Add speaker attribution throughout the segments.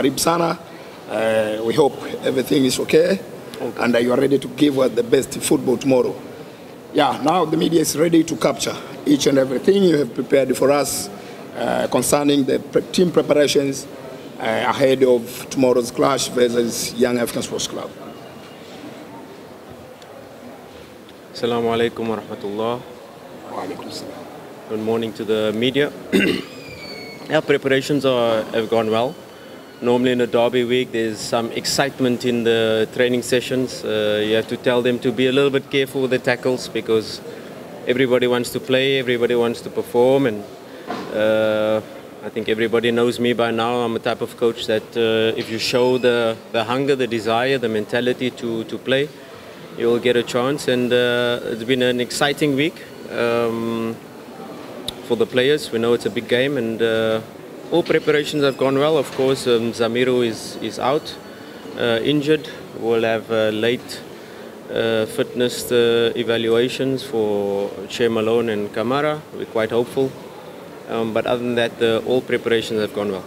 Speaker 1: karibu sana. We hope everything is okay, and you are ready to give us the best football tomorrow. Yeah, now the media is ready to capture each and everything you have prepared for us concerning the team preparations ahead of tomorrow's clash versus Young African Sports Club.
Speaker 2: Assalamu alaikum wa rahmatullah. Good morning to the media. Our preparations have gone well. Normally in a derby week there's some excitement in the training sessions. You have to tell them to be a little bit careful with the tackles because everybody wants to play, everybody wants to perform, and I think everybody knows me by now. I'm a type of coach that if you show the hunger, the desire, the mentality to play, you will get a chance. And it's been an exciting week for the players. We know it's a big game, and all preparations have gone well. Of course, Zamiru is out, injured. We'll have late fitness evaluations for Che Malone and Kamara. We're quite hopeful. But other than that, all preparations have gone well.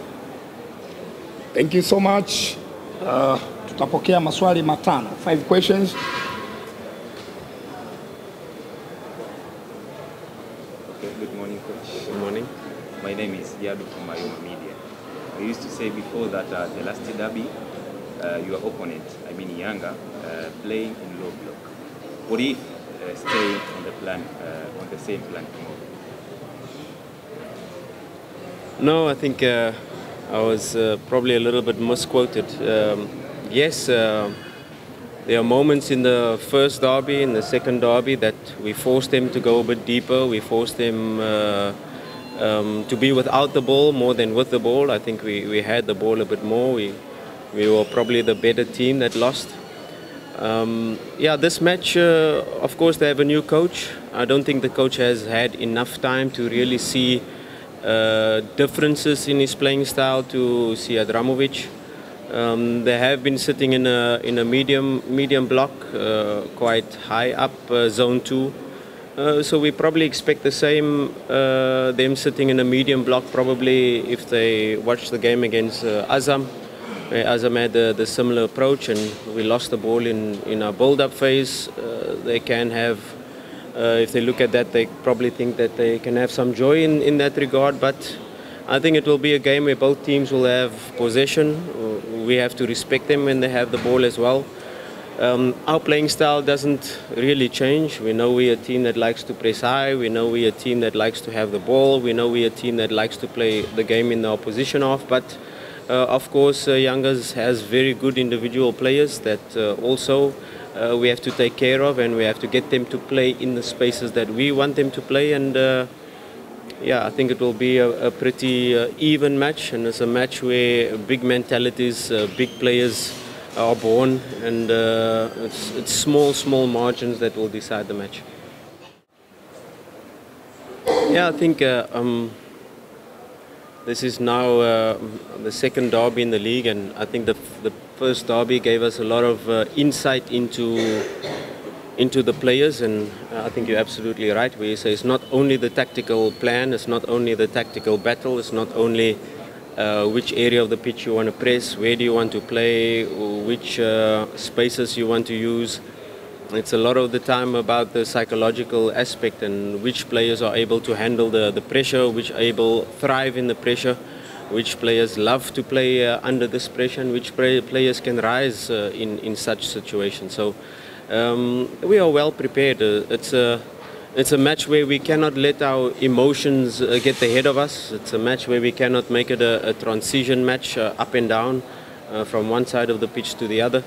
Speaker 1: Thank you so much. Tutapokea maswali matano. 5 questions.
Speaker 3: Okay, good morning, coach.
Speaker 2: Good morning.
Speaker 3: My name is Yadu from Mayele Media. You used to say before that the last derby, your opponent, I mean Yanga, playing in low block. What if stay on the plan, on the same plan tomorrow?
Speaker 2: No, I think I was probably a little bit misquoted. Yes, there are moments in the first derby, in the second derby, that we forced them to go a bit deeper. We forced them to be without the ball more than with the ball. I think we had the ball a bit more. We were probably the better team that lost. Yeah, this match, of course, they have a new coach. I don't think the coach has had enough time to really see differences in his playing style to see Adramovic. They have been sitting in a medium block, quite high up, zone 2. So we probably expect the same, them sitting in a medium block probably if they watch the game against Azam. Azam had the similar approach, and we lost the ball in our build-up phase. They can have, if they look at that, they probably think that they can have some joy in that regard. But I think it will be a game where both teams will have possession. We have to respect them when they have the ball as well. Our playing style doesn't really change. We know we're a team that likes to press high. We know we're a team that likes to have the ball. We know we're a team that likes to play the game in the opposition half. But of course, Yangas has very good individual players that also we have to take care of, and we have to get them to play in the spaces that we want them to play. And yeah, I think it will be a pretty even match, and it's a match where big mentalities, big players are born, and it's small margins that will decide the match. Yeah, I think this is now the second derby in the league, and I think the first derby gave us a lot of insight into the players, and I think you're absolutely right where you say it's not only the tactical plan, it's not only the tactical battle, it's not only which area of the pitch you want to press, where do you want to play, which spaces you want to use. It's a lot of the time about the psychological aspect and which players are able to handle the pressure, which able thrive in the pressure, which players love to play under this pressure, and which players can rise in such situations. So we are well prepared. It's a match where we cannot let our emotions get the head of us. It's a match where we cannot make it a transition match up and down from one side of the pitch to the other.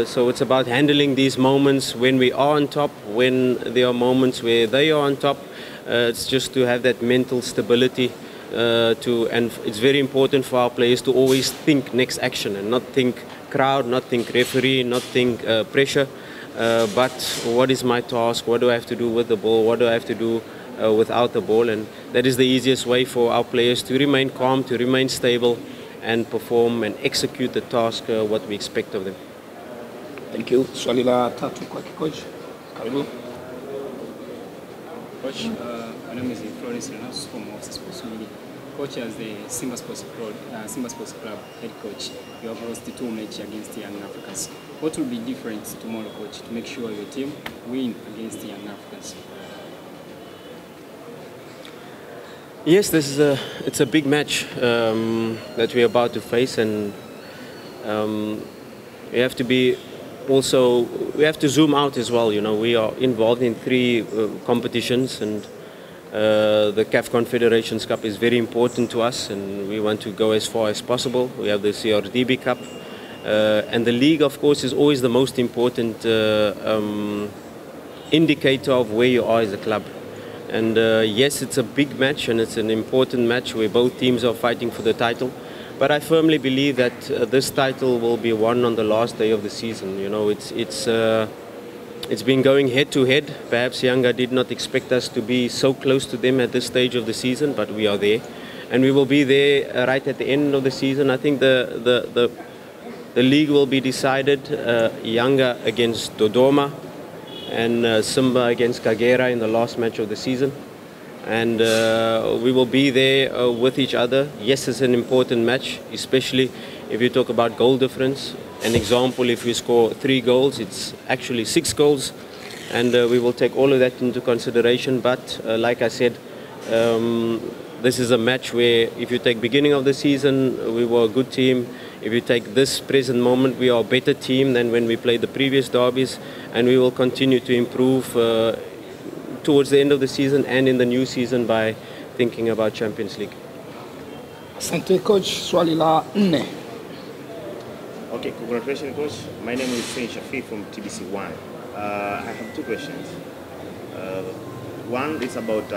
Speaker 2: So it's about handling these moments when we are on top, when there are moments where they are on top. It's just to have that mental stability and it's very important for our players to always think next action and not think crowd, not think referee, not think pressure, but what is my task, what do I have to do with the ball, what do I have to do without the ball. And that is the easiest way for our players to remain calm, to remain stable and perform and execute the task what we expect of them.
Speaker 1: Thank you. Swali la tatu kwa coach. Karibu.
Speaker 4: Coach, my name is Florence Renaus from Sports Media. Coach, as the Simba Sports Club head coach, you have lost 2 matches against the Young Africans. What will be different tomorrow, Coach, to make sure your team win against the Young Africans?
Speaker 2: Yes, it's a big match that we're about to face, and we have to zoom out as well. You know, we are involved in 3 competitions, and the CAF Confederations Cup is very important to us, and we want to go as far as possible. We have the CRDB Cup, and the league, of course, is always the most important indicator of where you are as a club. And yes, it's a big match, and it's an important match where both teams are fighting for the title. But I firmly believe that this title will be won on the last day of the season. You know, it's been going head to head. Perhaps Yanga did not expect us to be so close to them at this stage of the season, but we are there, and we will be there right at the end of the season. I think the league will be decided. Yanga against Dodoma, and Simba against Kagera in the last match of the season. And we will be there with each other. Yes, it's an important match, especially if you talk about goal difference. An example, if we score 3 goals, it's actually 6 goals. And we will take all of that into consideration. But like I said, this is a match where if you take beginning of the season, we were a good team. If you take this present moment, we are a better team than when we played the previous derbies, and we will continue to improve towards the end of the season and in the new season by thinking about Champions League.
Speaker 1: Asante coach, swali la 4.
Speaker 3: Okay, congratulations, coach. My name is Sain Shafi from TBC1. I have 2 questions. One is about,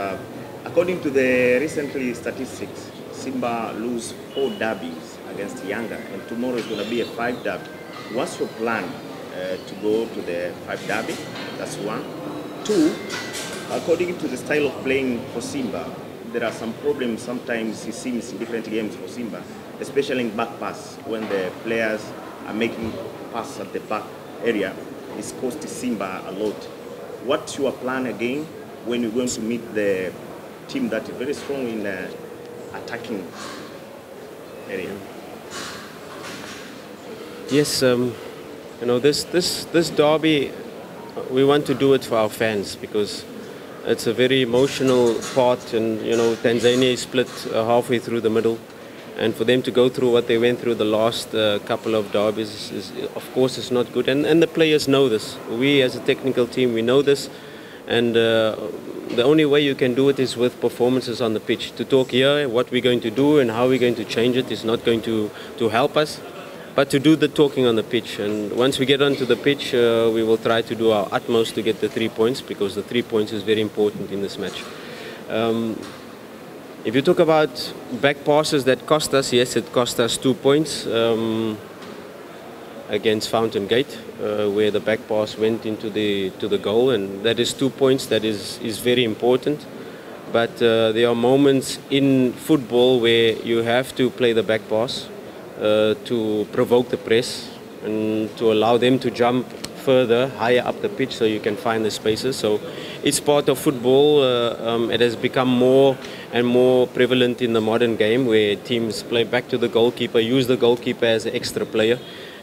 Speaker 3: according to the recently statistics, Simba lose 4 derbies against Yanga, and tomorrow is going to be a 5 derby. What's your plan to go to the 5 derby? That's 1. 2, according to the style of playing for Simba, there are some problems sometimes it seems in different games for Simba, especially in back pass, when the players are making pass at the back area. It's costing Simba a lot. What's your plan again when you're going to meet the team that is very strong in attacking area?
Speaker 2: Yes, you know, this derby, we want to do it for our fans because it's a very emotional part, and you know, Tanzania is split halfway through the middle, and for them to go through what they went through the last couple of derbies is, of course, it's not good, and the players know this. We as a technical team, we know this, and the only way you can do it is with performances on the pitch. To talk here what we're going to do and how we're going to change it is not going to help us, but to do the talking on the pitch. And once we get onto the pitch, we will try to do our utmost to get the 3 points, because the 3 points is very important in this match. If you talk about back passes that cost us, yes, it cost us 2 points against Fountain Gate, where the back pass went into the goal, and that is 2 points. That is very important. But there are moments in football where you have to play the back pass to provoke the press and to allow them to jump further, higher up the pitch, so you can find the spaces. So it's part of football. It has become more and more prevalent in the modern game, where teams play back to the goalkeeper, use the goalkeeper as an extra player,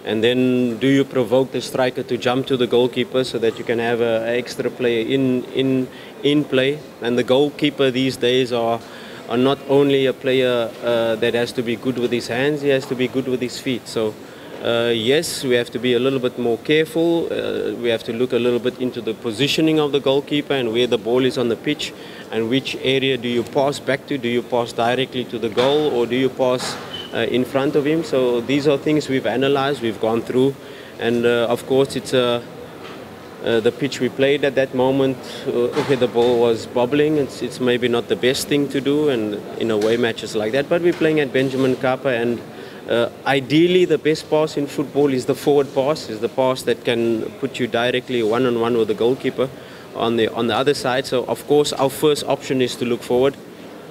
Speaker 2: and then do you provoke the striker to jump to the goalkeeper so that you can have an extra player in play. And the goalkeeper these days are not only a player that has to be good with his hands, he has to be good with his feet. So yes, we have to be a little bit more careful. We have to look a little bit into the positioning of the goalkeeper and where the ball is on the pitch, and which area do you pass back to. Do you pass directly to the goal, or do you pass in front of him? So these are things we've analyzed, we've gone through, and of course it's the pitch we played at that moment, okay, the ball was bobbling. It's maybe not the best thing to do, and in away matches like that, but we're playing at Benjamin Kappa, and ideally the best pass in football is the forward pass, is the pass that can put you directly one-on-one with the goalkeeper on the other side. So of course our first option is to look forward,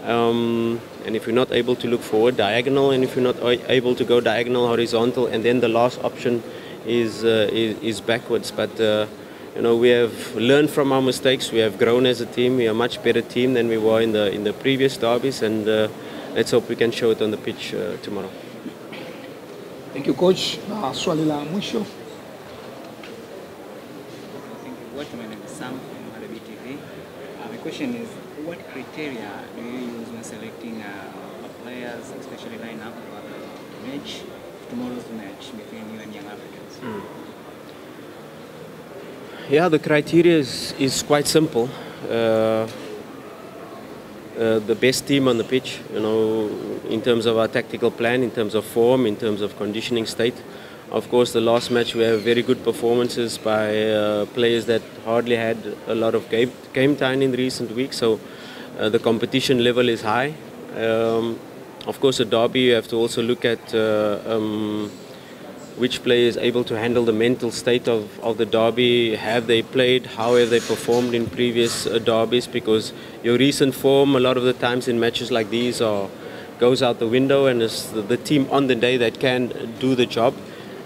Speaker 2: and if you're not able to look forward, diagonal, and if you're not able to go diagonal, horizontal, and then the last option is backwards. But you know, we have learned from our mistakes. We have grown as a team. We are a much better team than we were in the previous derbies, and let's hope we can show it on the pitch tomorrow.
Speaker 1: Thank you, coach. Swali la mwisho.
Speaker 4: Thank you. What my name is Sam from Arabi TV. My question is, what criteria do you use when selecting players, especially lineup for the match, tomorrow's match between you and Young Africans?
Speaker 2: Yeah, the criteria is quite simple. The best team on the pitch, you know, in terms of our tactical plan, in terms of form, in terms of conditioning state. Of course, the last match we have very good performances by players that hardly had a lot of game time in recent weeks, so the competition level is high. Of course, a derby, you have to also look at which player is able to handle the mental state of the derby. Have they played? How have they performed in previous derbies? Because your recent form, a lot of the times in matches like these, goes out the window, and it's the team on the day that can do the job.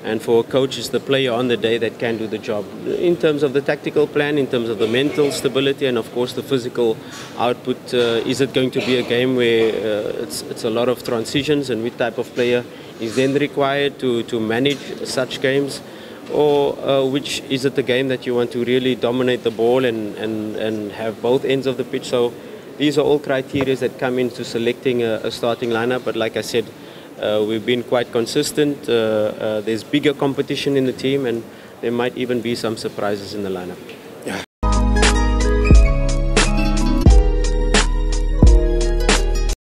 Speaker 2: And for a coach, it's the player on the day that can do the job. In terms of the tactical plan, in terms of the mental stability, and of course the physical output, is it going to be a game where it's a lot of transitions, and which type of player is then required to manage such games, or which is it the game that you want to really dominate the ball and have both ends of the pitch? So these are all criteria that come into selecting a starting lineup. But like I said, we've been quite consistent. There's bigger competition in the team, and there might even be some surprises in the lineup.